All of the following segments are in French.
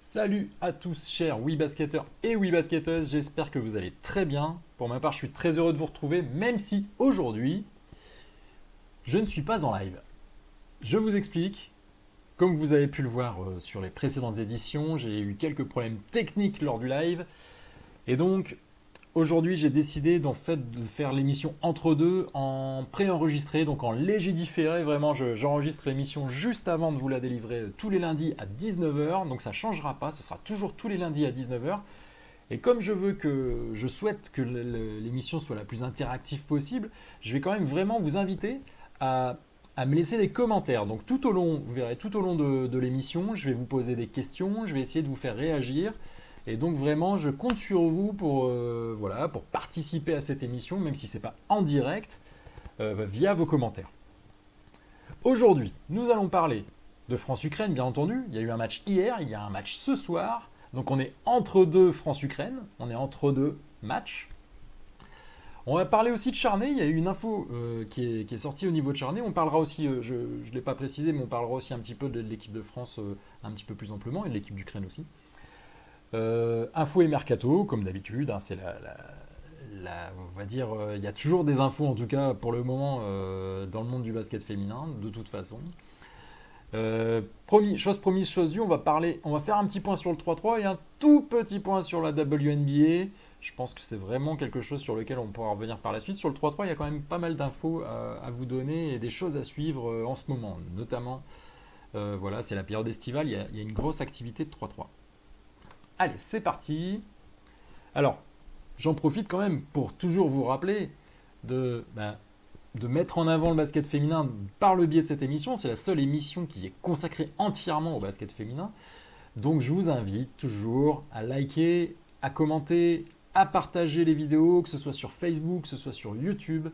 Salut à tous chers WeBasketteurs et WeBasketteuses, j'espère que vous allez très bien. Pour ma part, je suis très heureux de vous retrouver, même si aujourd'hui, je ne suis pas en live. Je vous explique, comme vous avez pu le voir sur les précédentes éditions, j'ai eu quelques problèmes techniques lors du live. Et donc, aujourd'hui, j'ai décidé de faire l'émission entre deux en préenregistré, donc en léger différé. Vraiment, j'enregistre l'émission juste avant de vous la délivrer tous les lundis à 19 h. Donc ça ne changera pas, ce sera toujours tous les lundis à 19 h. Et comme je souhaite que l'émission soit la plus interactive possible, je vais quand même vraiment vous inviter à, à me laisser des commentaires. Donc tout au long, vous verrez tout au long de l'émission, je vais vous poser des questions, je vais essayer de vous faire réagir. Et donc vraiment, je compte sur vous pour participer à cette émission, même si ce n'est pas en direct, via vos commentaires. Aujourd'hui, nous allons parler de France-Ukraine, bien entendu. Il y a eu un match hier, il y a un match ce soir. Donc on est entre deux France-Ukraine, on est entre deux matchs. On va parler aussi de Charnay, il y a eu une info qui est sortie au niveau de Charnay. On parlera aussi, je ne l'ai pas précisé, mais on parlera aussi un petit peu de l'équipe de France un petit peu plus amplement et de l'équipe d'Ukraine aussi. Info et mercato, comme d'habitude, hein, c'est on va dire, il y a toujours des infos en tout cas pour le moment dans le monde du basket féminin, de toute façon. Chose promise, chose due, on va faire un petit point sur le 3-3 et un tout petit point sur la WNBA. Je pense que c'est vraiment quelque chose sur lequel on pourra revenir par la suite. Sur le 3-3, il y a quand même pas mal d'infos à vous donner et des choses à suivre en ce moment. Notamment, voilà, c'est la période estivale, il y a une grosse activité de 3-3. Allez, c'est parti. Alors, j'en profite quand même pour toujours vous rappeler de mettre en avant le basket féminin par le biais de cette émission. C'est la seule émission qui est consacrée entièrement au basket féminin. Donc je vous invite toujours à liker, à commenter, à partager les vidéos, que ce soit sur Facebook, que ce soit sur YouTube,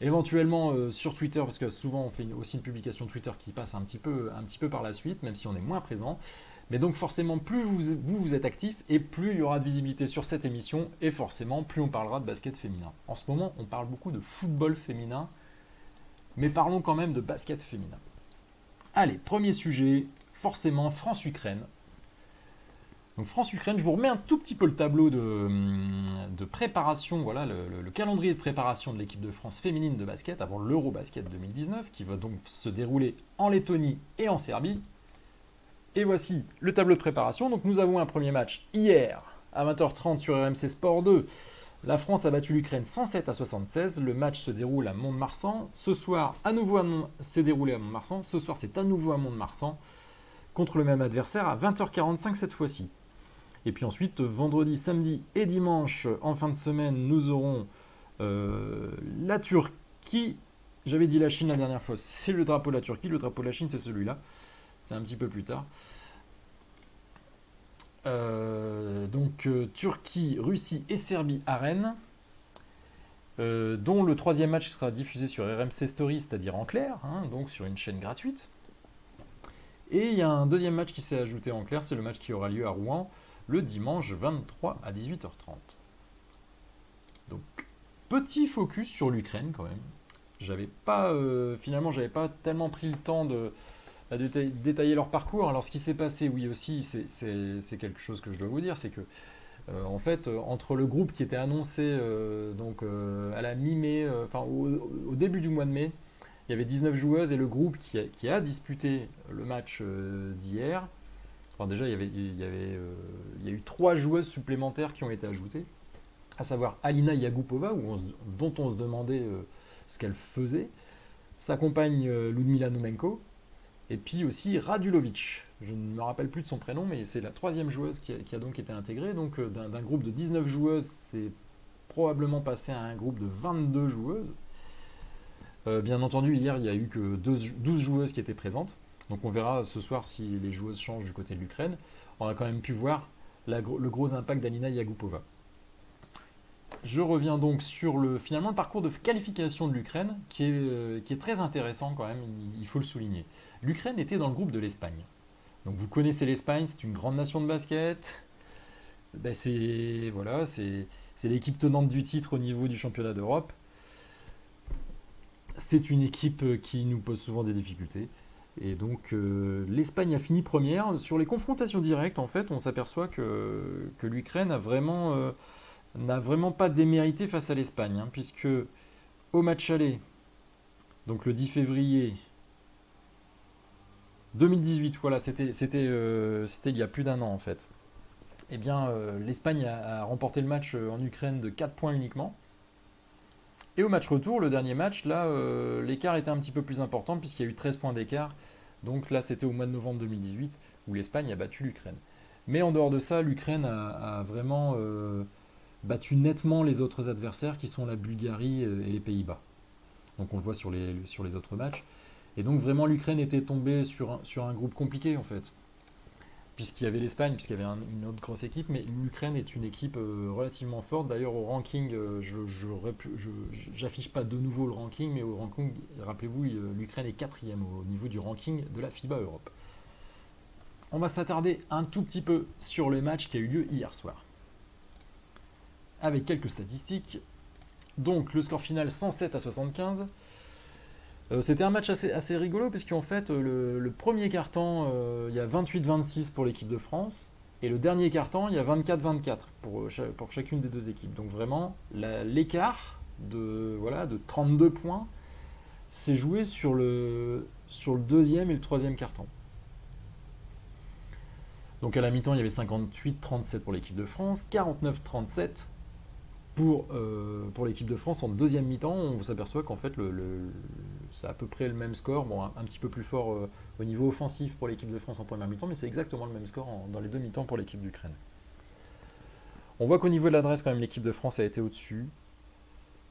éventuellement sur Twitter, parce que souvent on fait aussi une publication Twitter qui passe un petit peu par la suite, même si on est moins présent. Mais donc forcément, plus vous êtes actif et plus il y aura de visibilité sur cette émission et forcément, plus on parlera de basket féminin. En ce moment, on parle beaucoup de football féminin, mais parlons quand même de basket féminin. Allez, premier sujet, forcément France-Ukraine. Donc France-Ukraine, je vous remets un tout petit peu le tableau de préparation, voilà le calendrier de préparation de l'équipe de France féminine de basket avant l'Eurobasket 2019 qui va donc se dérouler en Lettonie et en Serbie. Et voici le tableau de préparation. Donc nous avons un premier match hier à 20h30 sur RMC Sport 2. La France a battu l'Ukraine 107-76. Le match se déroule à Mont-de-Marsan. Ce soir, c'est déroulé à Mont-de-Marsan. Ce soir, c'est à nouveau à Mont-de-Marsan contre le même adversaire à 20h45 cette fois-ci. Et puis ensuite, vendredi, samedi et dimanche, en fin de semaine, nous aurons la Turquie. J'avais dit la Chine la dernière fois, c'est le drapeau de la Turquie. Le drapeau de la Chine, c'est celui-là. C'est un petit peu plus tard. Turquie, Russie et Serbie à Rennes, dont le troisième match sera diffusé sur RMC Story, c'est-à-dire en clair, hein, donc sur une chaîne gratuite. Et il y a un deuxième match qui s'est ajouté en clair, c'est le match qui aura lieu à Rouen le dimanche 23 à 18h30. Donc, petit focus sur l'Ukraine quand même. Finalement, j'avais pas tellement pris le temps de détailler leur parcours. Alors ce qui s'est passé, oui aussi, c'est quelque chose que je dois vous dire, c'est que en fait, entre le groupe qui était annoncé à la mi-mai, au début du mois de mai, il y avait 19 joueuses et le groupe qui a disputé le match d'hier, enfin déjà il y a eu 3 joueuses supplémentaires qui ont été ajoutées, à savoir Alina Yagupova, dont on se demandait ce qu'elle faisait, sa compagne Ludmila Noumenko, et puis aussi Radulovic. Je ne me rappelle plus de son prénom, mais c'est la 3e joueuse qui a donc été intégrée. Donc d'un groupe de 19 joueuses, c'est probablement passé à un groupe de 22 joueuses. Bien entendu, hier, il n'y a eu que 12 joueuses qui étaient présentes. Donc on verra ce soir si les joueuses changent du côté de l'Ukraine. On a quand même pu voir le gros impact d'Alina Yagupova. Je reviens donc sur finalement le parcours de qualification de l'Ukraine, qui est très intéressant quand même, il faut le souligner. L'Ukraine était dans le groupe de l'Espagne. Donc vous connaissez l'Espagne, c'est une grande nation de basket. Ben c'est l'équipe tenante du titre au niveau du championnat d'Europe. C'est une équipe qui nous pose souvent des difficultés. Et donc l'Espagne a fini première. Sur les confrontations directes, en fait, on s'aperçoit que l'Ukraine n'a vraiment pas démérité face à l'Espagne, hein, puisque au match aller, donc le 10 février 2018, voilà, c'était il y a plus d'1 an en fait. Eh bien, l'Espagne a remporté le match en Ukraine de 4 points uniquement. Et au match retour, le dernier match, là, l'écart était un petit peu plus important puisqu'il y a eu 13 points d'écart. Donc là, c'était au mois de novembre 2018 où l'Espagne a battu l'Ukraine. Mais en dehors de ça, l'Ukraine a vraiment battu nettement les autres adversaires qui sont la Bulgarie et les Pays-Bas. Donc on le voit sur les autres matchs. Et donc vraiment, l'Ukraine était tombée sur un groupe compliqué en fait, puisqu'il y avait l'Espagne, puisqu'il y avait une autre grosse équipe, mais l'Ukraine est une équipe relativement forte. D'ailleurs, au ranking, j'affiche pas de nouveau le ranking, mais au ranking, rappelez-vous, l'Ukraine est quatrième au niveau du ranking de la FIBA Europe. On va s'attarder un tout petit peu sur le match qui a eu lieu hier soir, avec quelques statistiques. Donc, le score final 107-75. C'était un match assez rigolo, puisqu'en fait, le premier quart-temps, il y a 28-26 pour l'équipe de France, et le dernier quart-temps, il y a 24-24 pour chacune des deux équipes. Donc vraiment, l'écart de 32 points s'est joué sur le deuxième et le troisième quart-temps. Donc à la mi-temps, il y avait 58-37 pour l'équipe de France, 49-37 pour l'équipe de France. En deuxième mi-temps, on s'aperçoit qu'en fait, c'est à peu près le même score, bon, un petit peu plus fort au niveau offensif pour l'équipe de France en première mi-temps, mais c'est exactement le même score dans les deux mi-temps pour l'équipe d'Ukraine. On voit qu'au niveau de l'adresse, quand même, l'équipe de France a été au-dessus,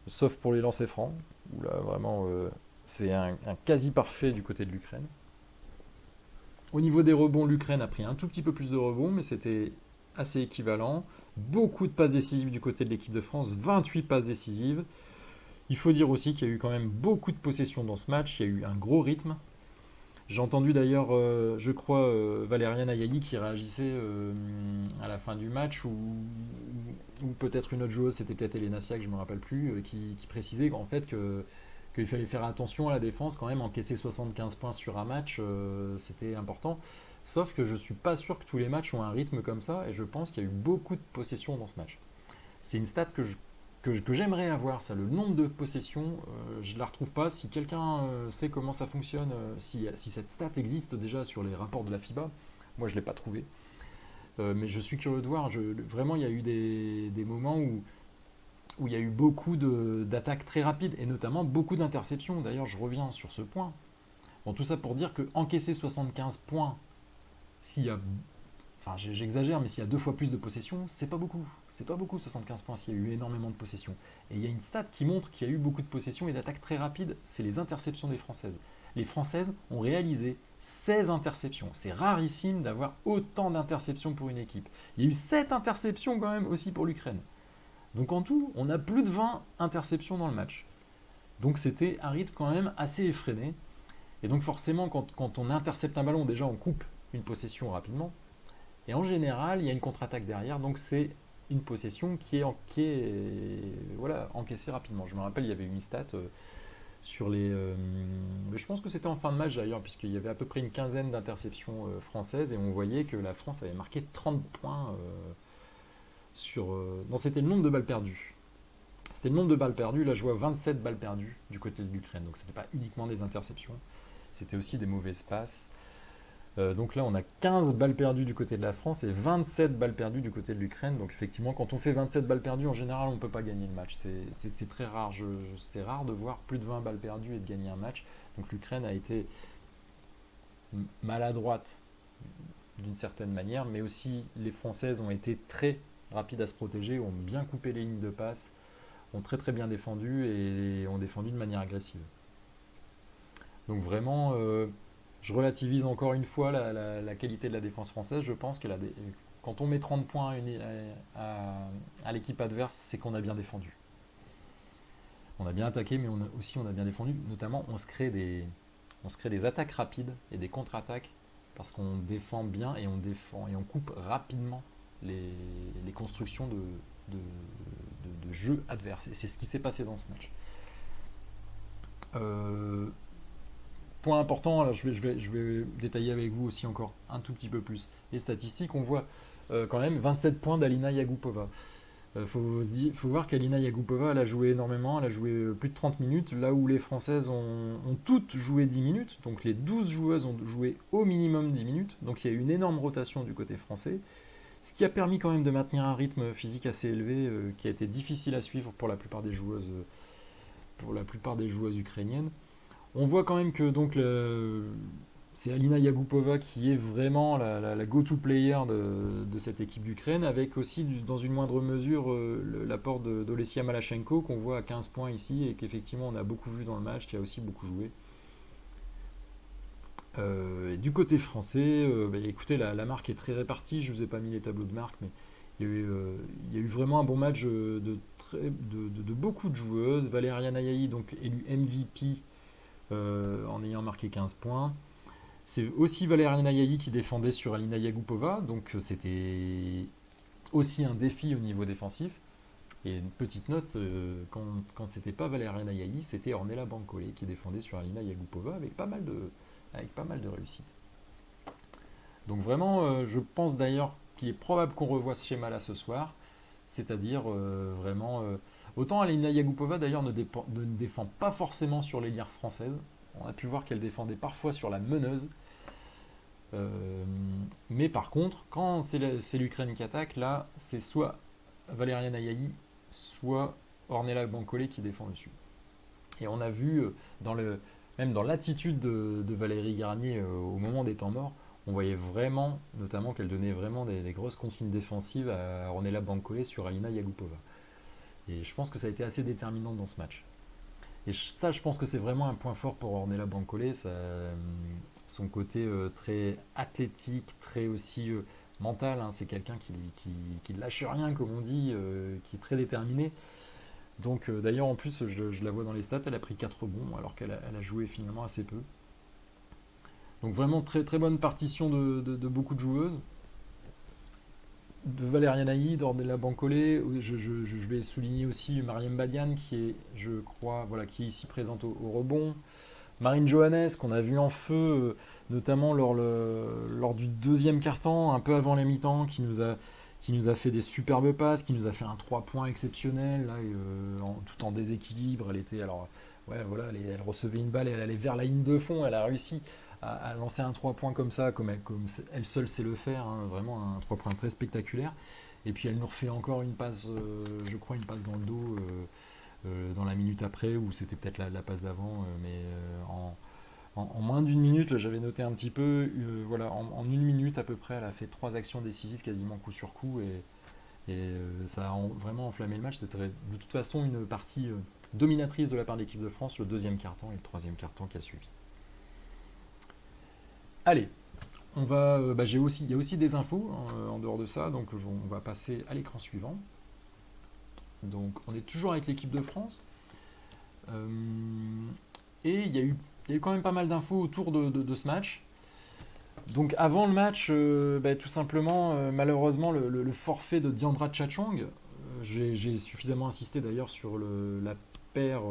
sauf pour les lancers francs, où là, vraiment, c'est un quasi parfait du côté de l'Ukraine. Au niveau des rebonds, l'Ukraine a pris un tout petit peu plus de rebonds, mais c'était assez équivalent. Beaucoup de passes décisives du côté de l'équipe de France, 28 passes décisives. Il faut dire aussi qu'il y a eu quand même beaucoup de possessions dans ce match, il y a eu un gros rythme. J'ai entendu d'ailleurs, je crois, Valériane Ayayi qui réagissait à la fin du match, ou peut-être une autre joueuse, c'était peut-être Elena Siak, je ne me rappelle plus, qui précisait qu'en fait qu'il fallait faire attention à la défense quand même, encaisser 75 points sur un match, c'était important. Sauf que je ne suis pas sûr que tous les matchs ont un rythme comme ça, et je pense qu'il y a eu beaucoup de possessions dans ce match. C'est une stat que j'aimerais avoir, ça, le nombre de possessions, je ne la retrouve pas. Si quelqu'un sait comment ça fonctionne, si cette stat existe déjà sur les rapports de la FIBA, moi je ne l'ai pas trouvé. Mais je suis curieux de voir, vraiment il y a eu des moments où il y a eu beaucoup d'attaques très rapides, et notamment beaucoup d'interceptions. D'ailleurs, je reviens sur ce point. Bon, tout ça pour dire que encaisser 75 points, s'il y a, enfin j'exagère, mais s'il y a deux fois plus de possessions, c'est pas beaucoup. C'est pas beaucoup 75 points s'il y a eu énormément de possessions. Et il y a une stat qui montre qu'il y a eu beaucoup de possessions et d'attaques très rapides, c'est les interceptions des Françaises. Les Françaises ont réalisé 16 interceptions. C'est rarissime d'avoir autant d'interceptions pour une équipe. Il y a eu 7 interceptions quand même aussi pour l'Ukraine. Donc en tout, on a plus de 20 interceptions dans le match. Donc c'était un rythme quand même assez effréné. Et donc forcément, quand on intercepte un ballon, déjà on coupe une possession rapidement. Et en général, il y a une contre-attaque derrière, donc c'est une possession qui est voilà, encaissée rapidement. Je me rappelle, il y avait une stat sur les... je pense que c'était en fin de match d'ailleurs, puisqu'il y avait à peu près une quinzaine d'interceptions françaises, et on voyait que la France avait marqué 30 points sur... non, c'était le nombre de balles perdues. C'était le nombre de balles perdues. Là, je vois 27 balles perdues du côté de l'Ukraine. Donc, c'était pas uniquement des interceptions, c'était aussi des mauvaises passes. Donc là, on a 15 balles perdues du côté de la France et 27 balles perdues du côté de l'Ukraine. Donc effectivement, quand on fait 27 balles perdues, en général, on ne peut pas gagner le match. C'est très rare. C'est rare de voir plus de 20 balles perdues et de gagner un match. Donc l'Ukraine a été maladroite d'une certaine manière, mais aussi les Françaises ont été très rapides à se protéger, ont bien coupé les lignes de passe, ont très très bien défendu et ont défendu de manière agressive. Donc vraiment, je relativise encore une fois la qualité de la défense française. Je pense que quand on met 30 points à l'équipe adverse, c'est qu'on a bien défendu. On a bien attaqué, mais on a bien défendu. Notamment, on se crée des attaques rapides et des contre-attaques parce qu'on défend bien et on coupe rapidement les constructions de jeu adverse. Et c'est ce qui s'est passé dans ce match. point important, alors je vais détailler avec vous aussi encore un tout petit peu plus les statistiques. On voit quand même 27 points d'Alina Yagupova. Faut voir qu'Alina Yagupova, elle a joué énormément, elle a joué plus de 30 minutes, là où les Françaises ont toutes joué 10 minutes, donc les 12 joueuses ont joué au minimum 10 minutes, donc il y a eu une énorme rotation du côté français, ce qui a permis quand même de maintenir un rythme physique assez élevé, qui a été difficile à suivre pour la plupart des joueuses ukrainiennes. On voit quand même que donc c'est Alina Yagupova qui est vraiment la go-to player de cette équipe d'Ukraine, avec aussi dans une moindre mesure l'apport d'Olesya Malachenko qu'on voit à 15 points ici et qu'effectivement on a beaucoup vu dans le match, qui a aussi beaucoup joué. Du côté français, écoutez, la marque est très répartie, je ne vous ai pas mis les tableaux de marque, mais il y a eu vraiment un bon match de beaucoup de joueuses. Valeriana Yayi, donc élue MVP en ayant marqué 15 points. C'est aussi Valeriana Yayi qui défendait sur Alina Yagupova, donc c'était aussi un défi au niveau défensif. Et une petite note, quand c'était pas Valeriana Yayi, c'était Ornella Bancole qui défendait sur Alina Yagupova avec pas mal de réussite. Donc vraiment, je pense d'ailleurs qu'il est probable qu'on revoie ce schéma-là ce soir, c'est-à-dire vraiment... autant Alina Yagupova d'ailleurs ne défend pas forcément sur les lières françaises, on a pu voir qu'elle défendait parfois sur la meneuse, mais par contre, quand c'est l'Ukraine qui attaque, là, c'est soit Valeriana Yayi, soit Ornella Bancole qui défend dessus. Et on a vu, même dans l'attitude de Valérie Garnier au moment des temps morts, on voyait vraiment, notamment qu'elle donnait vraiment des grosses consignes défensives à Ornella Bancole sur Alina Yagupova. Et je pense que ça a été assez déterminant dans ce match. Et ça, je pense que c'est vraiment un point fort pour Ornella Bancole, son côté très athlétique, très aussi mental. Hein. C'est quelqu'un qui lâche rien, comme on dit, qui est très déterminé. Donc d'ailleurs, en plus, je la vois dans les stats, elle a pris 4 rebonds, alors qu'elle a joué finalement assez peu. Donc vraiment très, très bonne partition de beaucoup de joueuses. De Valeriana Yayi, d'Ornella Bancole, je vais souligner aussi Mariam Badian qui est, je crois, voilà, qui est ici présente au rebond. Marine Johannes qu'on a vu en feu, notamment lors du deuxième quart-temps, un peu avant la mi-temps, qui nous a fait des superbes passes, qui nous a fait un 3 points exceptionnel, là, tout en déséquilibre. Elle était alors, ouais, voilà, elle recevait une balle et elle allait vers la ligne de fond. Elle a réussi à lancer un 3 points comme ça, comme elle seule sait le faire, hein, vraiment un 3 points très spectaculaire. Et puis elle nous refait encore une passe, je crois, une passe dans le dos dans la minute après, ou c'était peut-être la passe d'avant, mais en moins d'une minute, là, j'avais noté un petit peu, voilà, en une minute à peu près, elle a fait 3 actions décisives quasiment coup sur coup, et ça a vraiment enflammé le match. C'était de toute façon une partie dominatrice de la part de l'équipe de France, le deuxième quart-temps et le troisième quart-temps qui a suivi. Allez, il y a aussi des infos en dehors de ça, donc on va passer à l'écran suivant. Donc on est toujours avec l'équipe de France. Et il y a eu quand même pas mal d'infos autour de ce match. Donc avant le match, tout simplement, malheureusement, le forfait de Diandra Chachong, j'ai suffisamment insisté d'ailleurs sur la paire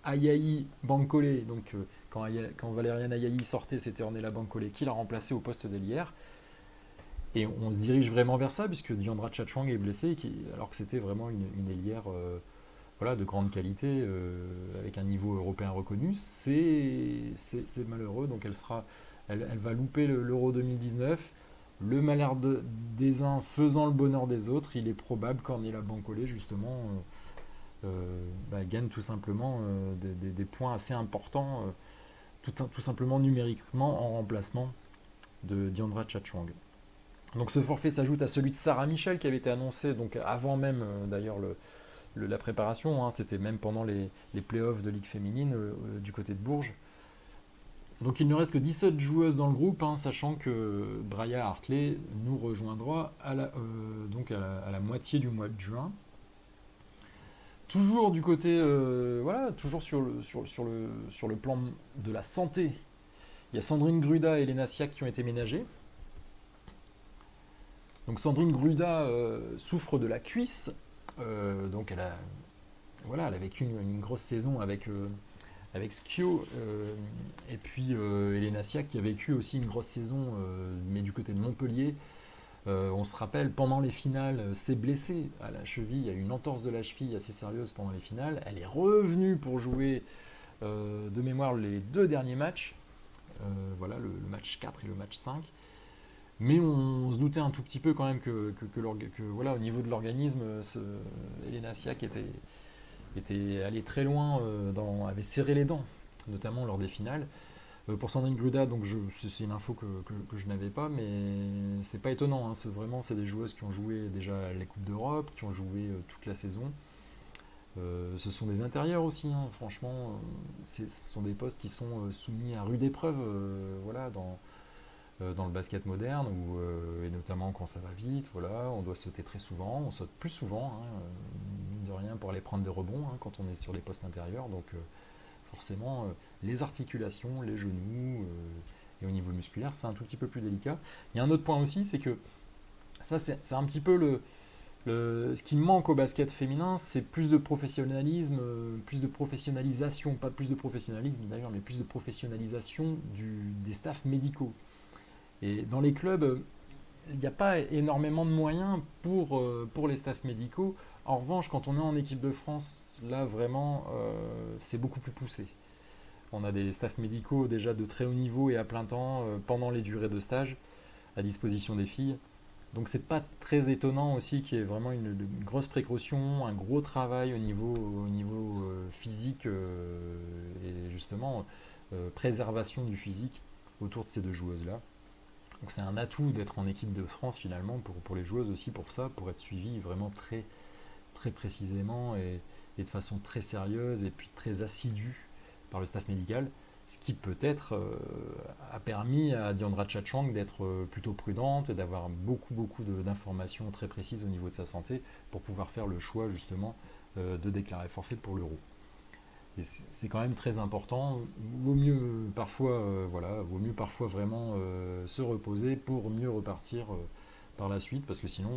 Ayayi Bancole. Donc quand Valeriana Ayayi sortait, c'était Ornella Bancole qui l'a remplacé au poste d'ailière. Et on se dirige vraiment vers ça, puisque Diandra Chachong est blessée, alors que c'était vraiment une ailière voilà, de grande qualité, avec un niveau européen reconnu. C'est malheureux, donc elle va louper l'Euro 2019. Le malheur des uns faisant le bonheur des autres, il est probable qu'Ornella Bancole, justement, gagne tout simplement des points assez importants, tout simplement numériquement, en remplacement de Diandra Chachong. Donc ce forfait s'ajoute à celui de Sarah Michel qui avait été annoncé donc avant même d'ailleurs la préparation, hein, c'était même pendant les playoffs de Ligue féminine du côté de Bourges. Donc il ne reste que 17 joueuses dans le groupe, hein, sachant que Braya Hartley nous rejoindra à la moitié du mois de juin. Toujours du côté, voilà, toujours sur le plan de la santé, il y a Sandrine Gruda et Elena Siak qui ont été ménagées. Donc Sandrine Gruda souffre de la cuisse, donc elle a vécu une grosse saison avec avec Skio et puis Elena Siak qui a vécu aussi une grosse saison, mais du côté de Montpellier. On se rappelle, pendant les finales, s'est blessée à la cheville. Il y a eu une entorse de la cheville assez sérieuse pendant les finales. Elle est revenue pour jouer de mémoire les 2 derniers matchs. Voilà, le match 4 et le match 5. Mais on se doutait un tout petit peu quand même que voilà, au niveau de l'organisme, Elena Siak était allée très loin, avait serré les dents, notamment lors des finales. Pour Sandrine Gruda, donc c'est une info que je n'avais pas, mais c'est pas étonnant. Hein, c'est des joueuses qui ont joué déjà les Coupes d'Europe, qui ont joué toute la saison. Ce sont des intérieurs aussi, hein, franchement. Ce sont des postes qui sont soumis à rude épreuve voilà, dans le basket moderne, et notamment quand ça va vite. Voilà, on doit sauter très souvent, on saute plus souvent, hein, mine de rien, pour aller prendre des rebonds hein, quand on est sur les postes intérieurs. Donc forcément, les articulations, les genoux, et au niveau musculaire, c'est un tout petit peu plus délicat. Il y a un autre point aussi, c'est que ça, c'est un petit peu ce qui manque au basket féminin, c'est plus de professionnalisme, plus de professionnalisation, pas plus de professionnalisme d'ailleurs, mais plus de professionnalisation des staffs médicaux. Et dans les clubs, il n'y a pas énormément de moyens pour les staffs médicaux. En revanche, quand on est en équipe de France, là vraiment, c'est beaucoup plus poussé. On a des staffs médicaux déjà de très haut niveau et à plein temps pendant les durées de stage à disposition des filles. Donc c'est pas très étonnant aussi qu'il y ait vraiment une grosse précaution, un gros travail au niveau physique et justement préservation du physique autour de ces 2 joueuses-là. Donc c'est un atout d'être en équipe de France finalement pour les joueuses aussi pour ça, pour être suivies vraiment très, très précisément et de façon très sérieuse et puis très assidue par le staff médical, ce qui peut-être a permis à Diandra Tchatchang d'être plutôt prudente et d'avoir beaucoup d'informations très précises au niveau de sa santé pour pouvoir faire le choix justement de déclarer forfait pour l'Euro. Et c'est quand même très important. Vaut mieux parfois, vraiment se reposer pour mieux repartir par la suite, parce que sinon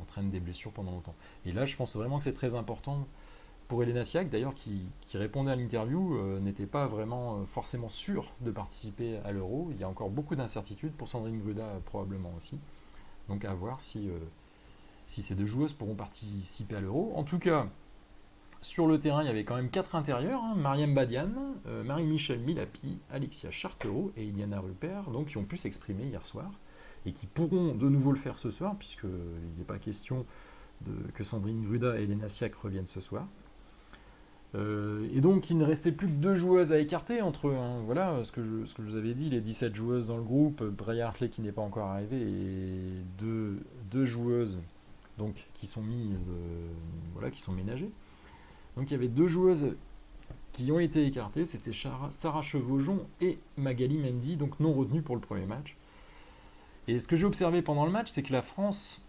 on traîne des blessures pendant longtemps. Et là, je pense vraiment que c'est très important pour Elena Siak, d'ailleurs, qui répondait à l'interview, n'était pas vraiment forcément sûre de participer à l'Euro. Il y a encore beaucoup d'incertitudes pour Sandrine Gruda probablement aussi. Donc à voir si ces 2 joueuses pourront participer à l'Euro. En tout cas, sur le terrain, il y avait quand même 4 intérieurs, hein, Mariam Badian, Marie-Michel Milapi, Alexia Chartereau et Iliana Rupert, donc qui ont pu s'exprimer hier soir et qui pourront de nouveau le faire ce soir, puisqu'il n'est pas question que Sandrine Gruda et Elena Siak reviennent ce soir. Et donc il ne restait plus que 2 joueuses à écarter entre voilà, ce que je vous avais dit, les 17 joueuses dans le groupe, Breya Hartley qui n'est pas encore arrivée, et deux joueuses donc, qui sont mises, qui sont ménagées. Donc il y avait 2 joueuses qui ont été écartées, c'était Sarah Chevaujon et Magali Mendy, donc non retenues pour le premier match. Et ce que j'ai observé pendant le match, c'est que la France...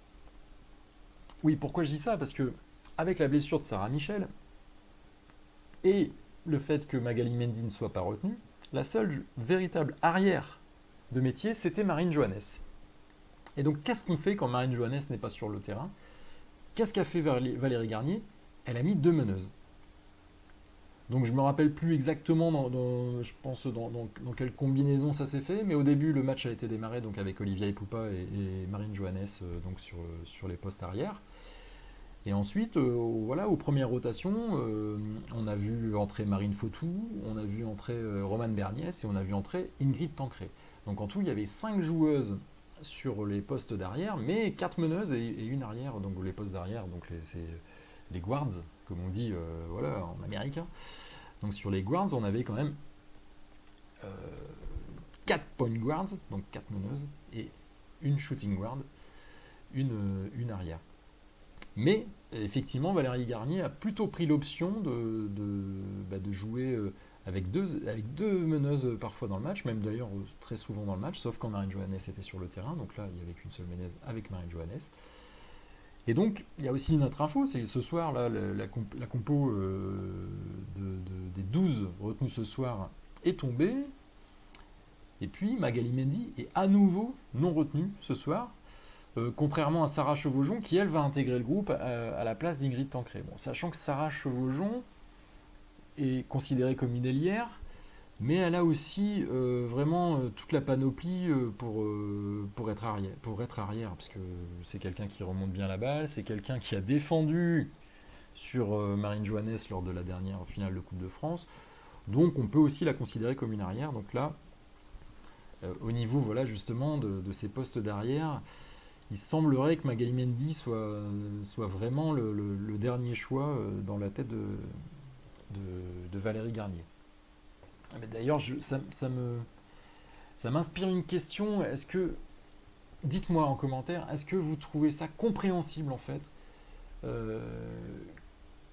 Oui, pourquoi je dis ça? Parce que avec la blessure de Sarah Michel, et le fait que Magali Mendy ne soit pas retenue, la seule véritable arrière de métier, c'était Marine Johannes. Et donc, qu'est-ce qu'on fait quand Marine Johannes n'est pas sur le terrain? Qu'est-ce qu'a fait Valérie Garnier? Elle a mis 2 meneuses. Donc, je ne me rappelle plus exactement je pense dans quelle combinaison ça s'est fait, mais au début, le match a été démarré donc, avec Olivia Ipoupa et Marine Johannes donc, sur les postes arrière. Et ensuite, aux premières rotations, on a vu entrer Marine Fautou, on a vu entrer Romane Berniès et on a vu entrer Ingrid Tancré. Donc en tout, il y avait 5 joueuses sur les postes d'arrière, mais 4 meneuses et une arrière. Donc les postes d'arrière, donc c'est les guards, comme on dit en américain. Donc sur les guards, on avait quand même 4 point guards, donc 4 meneuses, et une shooting guard, une arrière. Mais effectivement, Valérie Garnier a plutôt pris l'option de jouer avec deux meneuses parfois dans le match, même d'ailleurs très souvent dans le match, sauf quand Marine Johannes était sur le terrain. Donc là, il n'y avait qu'une seule meneuse avec Marine Johannes. Et donc, il y a aussi une autre info, c'est que ce soir, là, la compo des 12 retenues ce soir est tombée. Et puis, Magali Mendy est à nouveau non retenue ce soir. Contrairement à Sarah Chevaujon qui elle va intégrer le groupe à la place d'Ingrid Tancré. Bon, sachant que Sarah Chevaujon est considérée comme une ailière, mais elle a aussi vraiment toute la panoplie pour être arrière, parce que c'est quelqu'un qui remonte bien la balle, c'est quelqu'un qui a défendu sur Marine Johannes lors de la dernière finale de Coupe de France, donc on peut aussi la considérer comme une arrière. Donc là, au niveau voilà, justement de ces postes d'arrière, il semblerait que Magali Mendy soit vraiment le dernier choix dans la tête de Valérie Garnier. Mais d'ailleurs, ça m'inspire une question. Dites-moi en commentaire, est-ce que vous trouvez ça compréhensible en fait euh,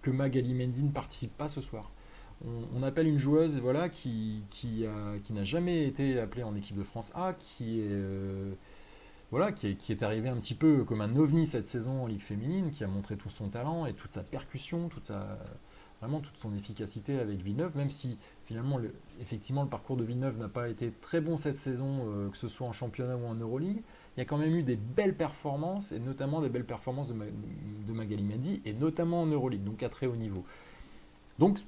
que Magali Mendy ne participe pas ce soir? On appelle une joueuse voilà, qui n'a jamais été appelée en équipe de France A, qui est arrivée un petit peu comme un ovni cette saison en Ligue féminine, qui a montré tout son talent et toute sa percussion, vraiment toute son efficacité avec Villeneuve, même si finalement effectivement le parcours de Villeneuve n'a pas été très bon cette saison, que ce soit en championnat ou en Euroleague. Il y a quand même eu des belles performances, et notamment des belles performances de Magali Mendy, et notamment en Euroleague, donc à très haut niveau. Donc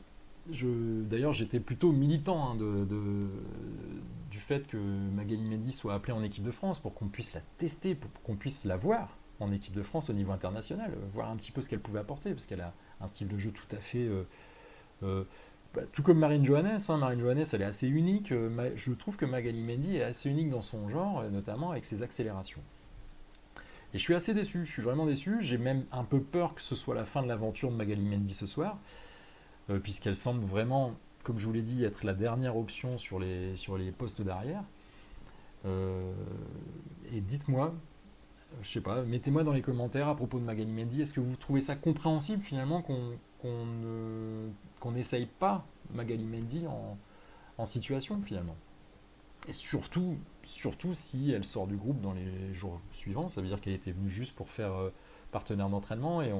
d'ailleurs, j'étais plutôt militant du fait que Magali Mendy soit appelée en équipe de France pour qu'on puisse la tester, pour qu'on puisse la voir en équipe de France au niveau international, voir un petit peu ce qu'elle pouvait apporter, parce qu'elle a un style de jeu tout à fait... euh, tout comme Marine Johannes, hein. Marine Johannes, elle est assez unique. Je trouve que Magali Mendy est assez unique dans son genre, notamment avec ses accélérations. Et je suis assez déçu, je suis vraiment déçu. J'ai même un peu peur que ce soit la fin de l'aventure de Magali Mendy ce soir, puisqu'elle semble vraiment, comme je vous l'ai dit, être la dernière option sur les postes d'arrière. Euh, et dites-moi, je sais pas, mettez-moi dans les commentaires à propos de Magali Mendy, est-ce que vous trouvez ça compréhensible finalement qu'on n'essaye pas Magali Mendy en situation finalement? Et surtout si elle sort du groupe dans les jours suivants, ça veut dire qu'elle était venue juste pour faire partenaire d'entraînement et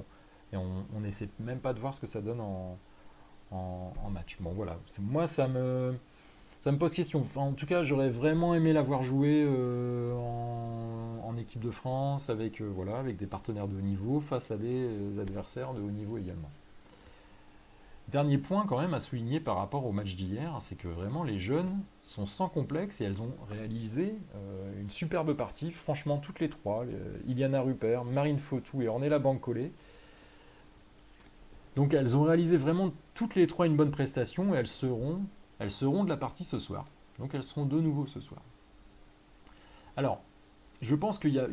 on n'essaie même pas de voir ce que ça donne en match. Bon voilà, moi ça me pose question. Enfin, en tout cas, j'aurais vraiment aimé la voir jouer en équipe de France voilà, avec des partenaires de haut niveau face à des adversaires de haut niveau également. Dernier point quand même à souligner par rapport au match d'hier, c'est que vraiment les jeunes sont sans complexe et elles ont réalisé une superbe partie. Franchement, toutes les trois, Iliana Rupert, Marine Fautou et Ornella Bancolé. Donc elles ont réalisé vraiment toutes les trois une bonne prestation et elles seront de la partie ce soir. Donc elles seront de nouveau ce soir. Alors, je pense qu'il y a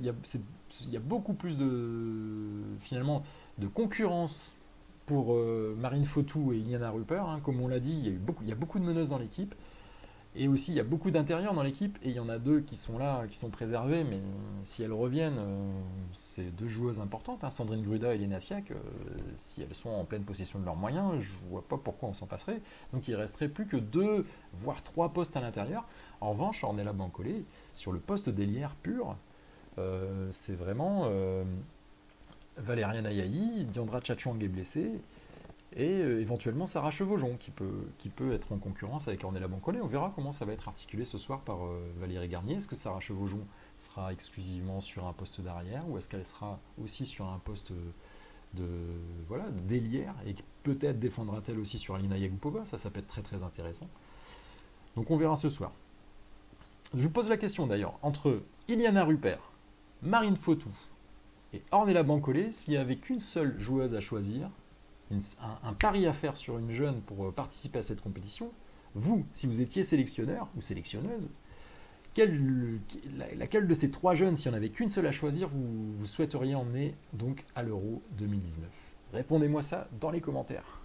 beaucoup plus finalement, de concurrence pour Marine Fautou et Iliana Rupert. Hein. Comme on l'a dit, il y a beaucoup de meneuses dans l'équipe. Et aussi, il y a beaucoup d'intérieurs dans l'équipe. Et il y en a deux qui sont là, qui sont préservés. Mais si elles reviennent, c'est deux joueuses importantes. Hein, Sandrine Gruda et Léna Siak. Si elles sont en pleine possession de leurs moyens, je ne vois pas pourquoi on s'en passerait. Donc il ne resterait plus que deux, voire trois postes à l'intérieur. En revanche, Ornella Bancolé, sur le poste d'ailière pur, c'est vraiment Valériane Ayaï, Diandra Tchatchouang est blessée, et éventuellement Sarah Chevaujon qui peut être en concurrence avec Ornella Bancolé. On verra comment ça va être articulé ce soir par Valérie Garnier. Est-ce que Sarah Chevaujon sera exclusivement sur un poste d'arrière ou est-ce qu'elle sera aussi sur un poste de voilà d'ailière et peut-être défendra-t-elle aussi sur Alina Yagupova? Ça peut être très très intéressant. Donc on verra ce soir. Je vous pose la question d'ailleurs, entre Iliana Rupert, Marine Fautou et Ornella Bancolé, s'il n'y avait qu'une seule joueuse à choisir, un pari à faire sur une jeune pour participer à cette compétition, vous, si vous étiez sélectionneur ou sélectionneuse, laquelle de ces trois jeunes, s'il n'y en avait qu'une seule à choisir, vous souhaiteriez emmener donc à l'Euro 2019? Répondez-moi ça dans les commentaires.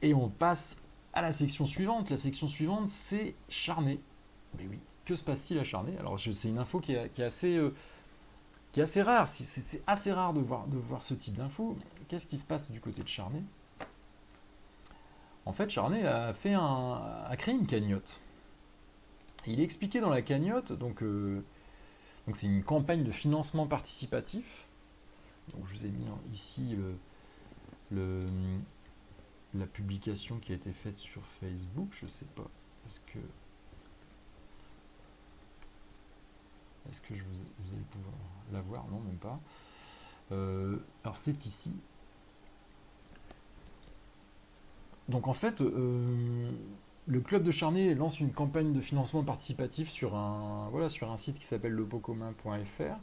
Et on passe à la section suivante. La section suivante, c'est Charnay. Mais oui, que se passe-t-il à Charnay? Alors, c'est une info qui est assez rare. C'est assez rare de voir ce type d'info. Qu'est-ce qui se passe du côté de Charnay? En fait, Charnay a créé une cagnotte. Il est expliqué dans la cagnotte, donc c'est une campagne de financement participatif. Donc je vous ai mis ici la publication qui a été faite sur Facebook. Je ne sais pas, est-ce que vous allez pouvoir la voir? Non, même pas. Alors c'est ici. Donc en fait, le club de Charnay lance une campagne de financement participatif sur un site qui s'appelle lepotcommun.fr.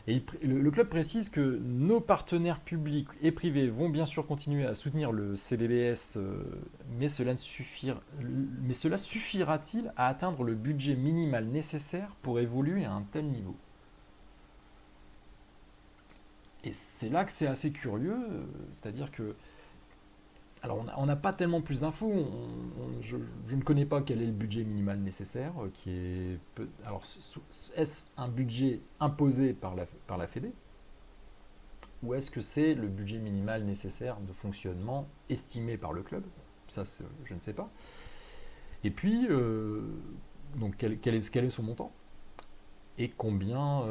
Et le club précise que nos partenaires publics et privés vont bien sûr continuer à soutenir le CBBS, mais cela suffira-t-il à atteindre le budget minimal nécessaire pour évoluer à un tel niveau? Et c'est là que c'est assez curieux, c'est-à-dire que alors, on n'a pas tellement plus d'infos. Je ne connais pas quel est le budget minimal nécessaire, alors, est-ce un budget imposé par la Fédé, ou est-ce que c'est le budget minimal nécessaire de fonctionnement estimé par le club? Ça, je ne sais pas. Et puis, donc, quel est son montant? Et combien,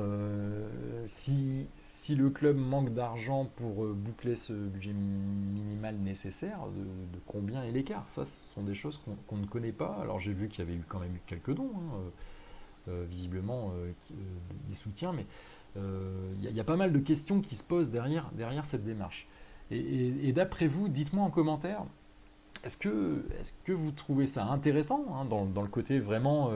si le club manque d'argent pour boucler ce budget minimal nécessaire, de combien est l'écart? Ça, ce sont des choses qu'on ne connaît pas. Alors j'ai vu qu'il y avait eu quand même quelques dons, hein, visiblement des soutiens, mais il y a pas mal de questions qui se posent derrière cette démarche. Et d'après vous, dites-moi en commentaire, est-ce que vous trouvez ça intéressant, hein, dans le côté vraiment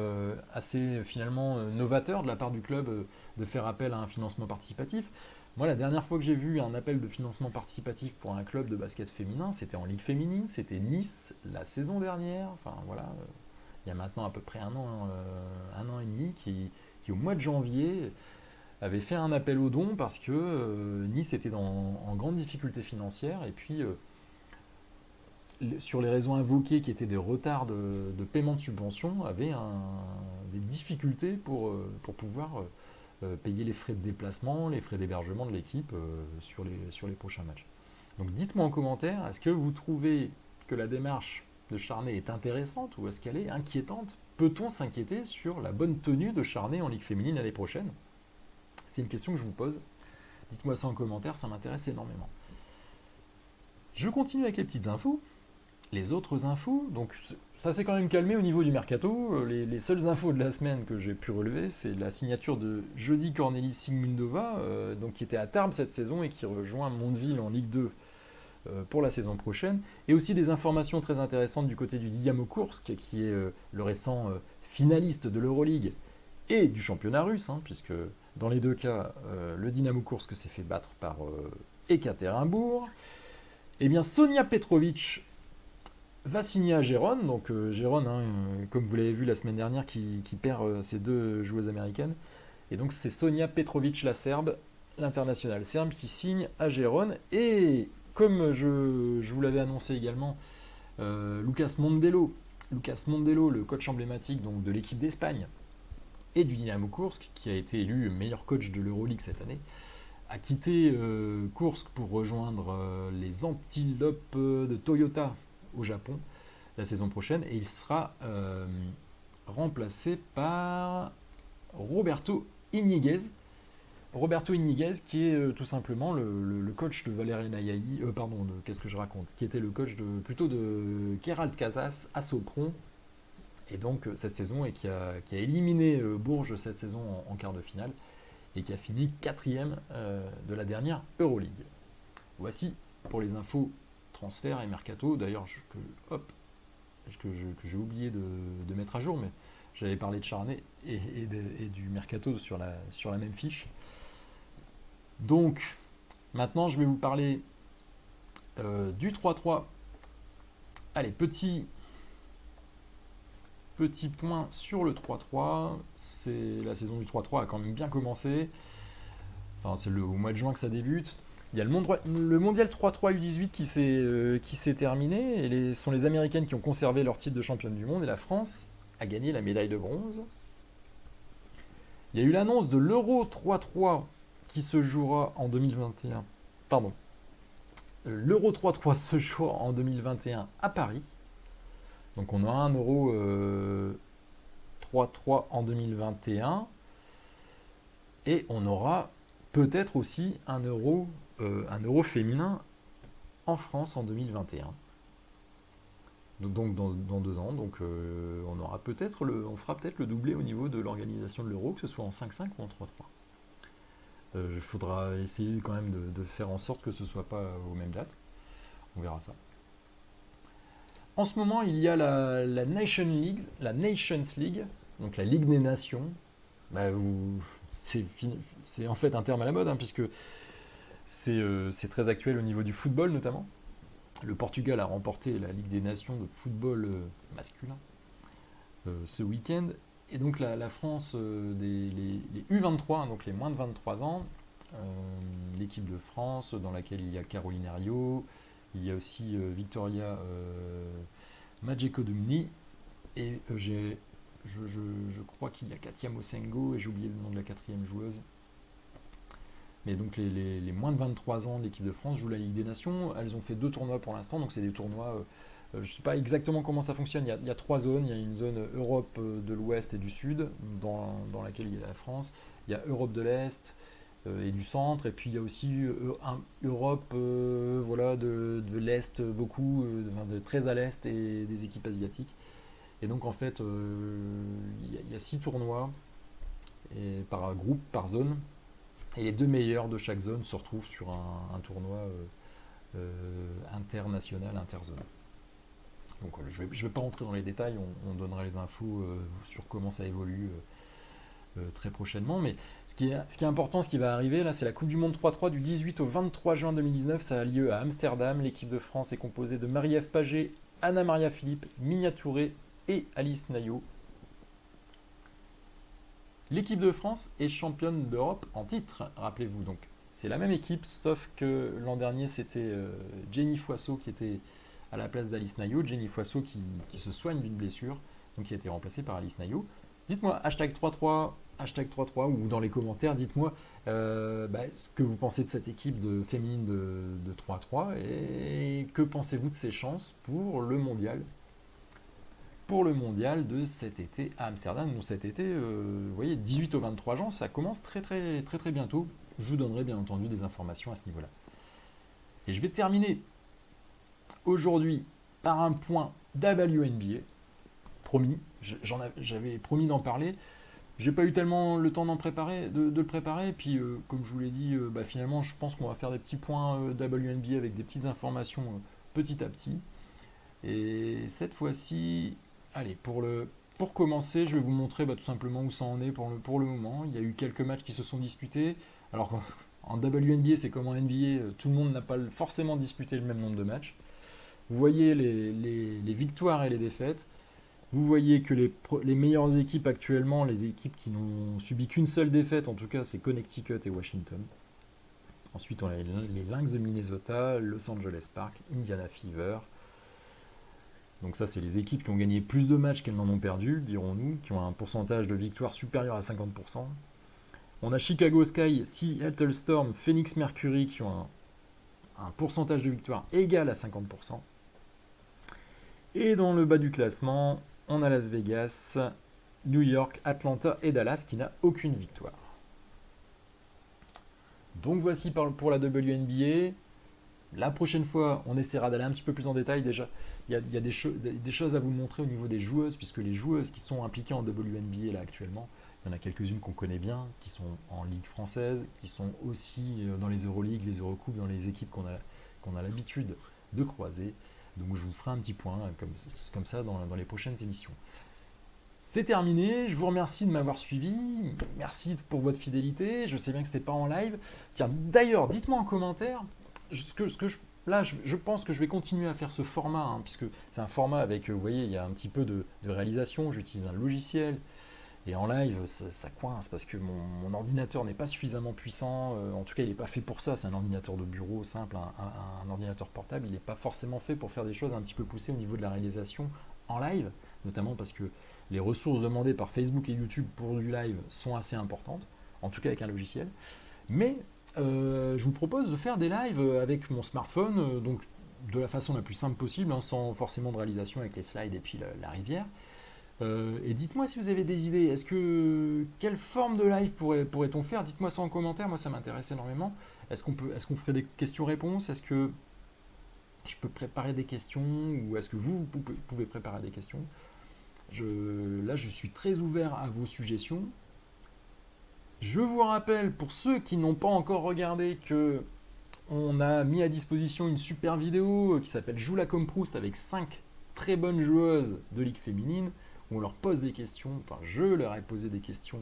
assez finalement novateur de la part du club, de faire appel à un financement participatif? Moi, la dernière fois que j'ai vu un appel de financement participatif pour un club de basket féminin, c'était en Ligue féminine, c'était Nice la saison dernière. Enfin voilà, il y a maintenant à peu près un an et demi, qui au mois de janvier avait fait un appel aux dons parce que Nice était en grande difficulté financière, et puis sur les raisons invoquées qui étaient des retards de paiement de subventions, avait des difficultés pour pouvoir payer les frais de déplacement, les frais d'hébergement de l'équipe sur les prochains matchs. Donc dites-moi en commentaire, est-ce que vous trouvez que la démarche de Charnay est intéressante ou est-ce qu'elle est inquiétante? Peut-on s'inquiéter sur la bonne tenue de Charnay en Ligue féminine l'année prochaine? C'est une question que je vous pose. Dites-moi ça en commentaire, ça m'intéresse énormément. Je continue avec les petites infos. Les autres infos, donc ça s'est quand même calmé au niveau du mercato. Les seules infos de la semaine que j'ai pu relever, c'est la signature de Jody Cornelis Sigmundova, donc qui était à Tarbes cette saison et qui rejoint Mondeville en Ligue 2 pour la saison prochaine. Et aussi des informations très intéressantes du côté du Dynamo Koursk, qui est le récent finaliste de l'Euroleague et du championnat russe, hein, puisque dans les deux cas, le Dynamo Koursk s'est fait battre par Ekaterinbourg. Eh bien, Sonia Petrovic va signer à Gérone, donc Gérone, hein, comme vous l'avez vu la semaine dernière, qui perd ses deux joueuses américaines. Et donc c'est Sonia Petrovic, la Serbe, l'internationale serbe, qui signe à Gérone. Et comme je vous l'avais annoncé également, Lucas Mondello, le coach emblématique donc, de l'équipe d'Espagne et du Dynamo Koursk, qui a été élu meilleur coach de l'Euroleague cette année, a quitté Koursk pour rejoindre les Antilopes de Toyota au Japon la saison prochaine, et il sera remplacé par Roberto Iniguez. Roberto Iniguez, qui est tout simplement le coach de Valeriana Yahi, qu'est-ce que je raconte, qui était le coach plutôt de Gerald Casas à Sopron, et donc cette saison, et qui a éliminé Bourges cette saison en quart de finale, et qui a fini 4e de la dernière Euroleague. Voici pour les infos transfert et mercato. D'ailleurs, que j'ai oublié de mettre à jour, mais j'avais parlé de Charnay et du mercato sur la même fiche. Donc, maintenant, je vais vous parler du 3-3. Allez, petit point sur le 3-3. La saison du 3-3 a quand même bien commencé. Enfin, c'est au mois de juin que ça débute. Il y a le mondial 3-3 U18 qui s'est terminé, et sont les Américaines qui ont conservé leur titre de championne du monde, et la France a gagné la médaille de bronze. Il y a eu l'annonce de l'Euro 3-3 qui se jouera en 2021. Pardon. L'Euro 3-3 se jouera en 2021 à Paris. Donc on aura un Euro 3-3 en 2021. Et on aura peut-être aussi un euro féminin en France en 2021. Donc dans 2 ans, donc on fera peut-être le doublé au niveau de l'organisation de l'euro, que ce soit en 5-5 ou en 3-3. Il faudra essayer quand même de faire en sorte que ce ne soit pas aux mêmes dates. On verra ça. En ce moment, il y a la Nations League, donc la Ligue des Nations. Bah, c'est en fait un terme à la mode, hein, puisque c'est très actuel au niveau du football notamment. Le Portugal a remporté la Ligue des Nations de football masculin ce week-end. Et donc la France, les U23, hein, donc les moins de 23 ans, l'équipe de France dans laquelle il y a Caroline Herriot, il y a aussi Victoria Majekodumni, et je crois qu'il y a Katia Mosengo, et j'ai oublié le nom de la quatrième joueuse. Mais donc les moins de 23 ans de l'équipe de France jouent la Ligue des Nations. Elles ont fait 2 tournois pour l'instant, donc c'est des tournois. Je ne sais pas exactement comment ça fonctionne. Il y a 3 zones. Il y a une zone Europe de l'Ouest et du Sud, dans laquelle il y a la France. Il y a Europe de l'Est et du Centre. Et puis il y a aussi Europe voilà, de l'Est, beaucoup, de très à l'Est, et des équipes asiatiques. Et donc en fait, il y a 6 tournois et par groupe, par zone. Et les 2 meilleurs de chaque zone se retrouvent sur un tournoi international, interzone. Donc je ne vais pas rentrer dans les détails, on donnera les infos sur comment ça évolue très prochainement. Mais ce qui est important, ce qui va arriver, là, c'est la Coupe du Monde 3-3 du 18 au 23 juin 2019. Ça a lieu à Amsterdam. L'équipe de France est composée de Marie-Ève Paget, Anna-Maria Philippe, Minia Touré et Alice Naillot. L'équipe de France est championne d'Europe en titre, rappelez-vous. Donc c'est la même équipe, sauf que l'an dernier c'était Jenny Foisseau qui était à la place d'Alice Naillot. Jenny Foisseau qui se soigne d'une blessure, donc qui a été remplacée par Alice Naillot. Dites-moi hashtag 33, ou dans les commentaires, dites-moi ce que vous pensez de cette équipe féminine de 3-3 et que pensez-vous de ses chances pour le mondial de cet été à Amsterdam. Donc cet été, vous voyez, 18 au 23 juin, ça commence très très très très bientôt. Je vous donnerai bien entendu des informations à ce niveau-là. Et je vais terminer aujourd'hui par un point WNBA. Promis, j'avais promis d'en parler. J'ai pas eu tellement le temps de le préparer. Et puis, comme je vous l'ai dit, finalement, je pense qu'on va faire des petits points WNBA avec des petites informations petit à petit. Et cette fois-ci, allez, pour commencer, je vais vous montrer tout simplement où ça en est pour le moment. Il y a eu quelques matchs qui se sont disputés. Alors en WNBA, c'est comme en NBA, tout le monde n'a pas forcément disputé le même nombre de matchs. Vous voyez les victoires et les défaites. Vous voyez que les meilleures équipes actuellement, les équipes qui n'ont subi qu'une seule défaite, en tout cas, c'est Connecticut et Washington. Ensuite, on a les Lynx de Minnesota, Los Angeles Sparks, Indiana Fever. Donc ça, c'est les équipes qui ont gagné plus de matchs qu'elles n'en ont perdu, dirons-nous, qui ont un pourcentage de victoire supérieur à 50%. On a Chicago Sky, Seattle Storm, Phoenix Mercury qui ont un pourcentage de victoire égal à 50%. Et dans le bas du classement, on a Las Vegas, New York, Atlanta et Dallas qui n'a aucune victoire. Donc voici pour la WNBA. La prochaine fois, on essaiera d'aller un petit peu plus en détail. Déjà, il y a des choses à vous montrer au niveau des joueuses, puisque les joueuses qui sont impliquées en WNBA là actuellement, il y en a quelques-unes qu'on connaît bien, qui sont en Ligue française, qui sont aussi dans les Euroleague, les Eurocoupes, dans les équipes qu'on a l'habitude de croiser. Donc je vous ferai un petit point comme ça dans les prochaines émissions. C'est terminé, je vous remercie de m'avoir suivi, merci pour votre fidélité, je sais bien que ce n'était pas en live. Tiens, d'ailleurs, dites-moi en commentaire, je pense que je vais continuer à faire ce format, hein, puisque c'est un format avec, vous voyez, il y a un petit peu de réalisation, j'utilise un logiciel, et en live, ça coince, parce que mon ordinateur n'est pas suffisamment puissant, en tout cas il n'est pas fait pour ça, c'est un ordinateur de bureau simple, un ordinateur portable, il n'est pas forcément fait pour faire des choses un petit peu poussées au niveau de la réalisation en live, notamment parce que les ressources demandées par Facebook et YouTube pour du live sont assez importantes, en tout cas avec un logiciel, mais je vous propose de faire des lives avec mon smartphone, donc de la façon la plus simple possible, hein, sans forcément de réalisation avec les slides et puis la rivière. Et dites-moi si vous avez des idées. Quelle forme de live pourrait-on faire? Dites-moi ça en commentaire, moi ça m'intéresse énormément. Est-ce qu'on ferait des questions-réponses? Est-ce que je peux préparer des questions? Ou est-ce que vous pouvez préparer des questions? Là, je suis très ouvert à vos suggestions. Je vous rappelle, pour ceux qui n'ont pas encore regardé, que on a mis à disposition une super vidéo qui s'appelle Joue-la comme Proust avec 5 très bonnes joueuses de ligue féminine, où on leur pose des questions, enfin je leur ai posé des questions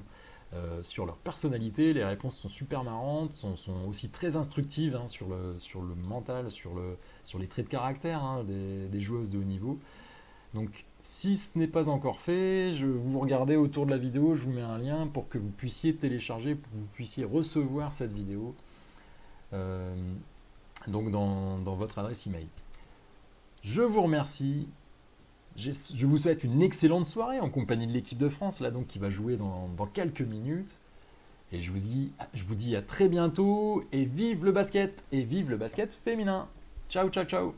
sur leur personnalité, les réponses sont super marrantes, sont aussi très instructives hein, sur le mental, sur les traits de caractère hein, des joueuses de haut niveau. Donc si ce n'est pas encore fait, vous regardez autour de la vidéo, je vous mets un lien pour que vous puissiez télécharger, pour que vous puissiez recevoir cette vidéo euh, donc dans votre adresse email. Je vous remercie. Je vous souhaite une excellente soirée en compagnie de l'équipe de France, là donc qui va jouer dans quelques minutes. Et je vous dis à très bientôt et vive le basket féminin. Ciao, ciao, ciao.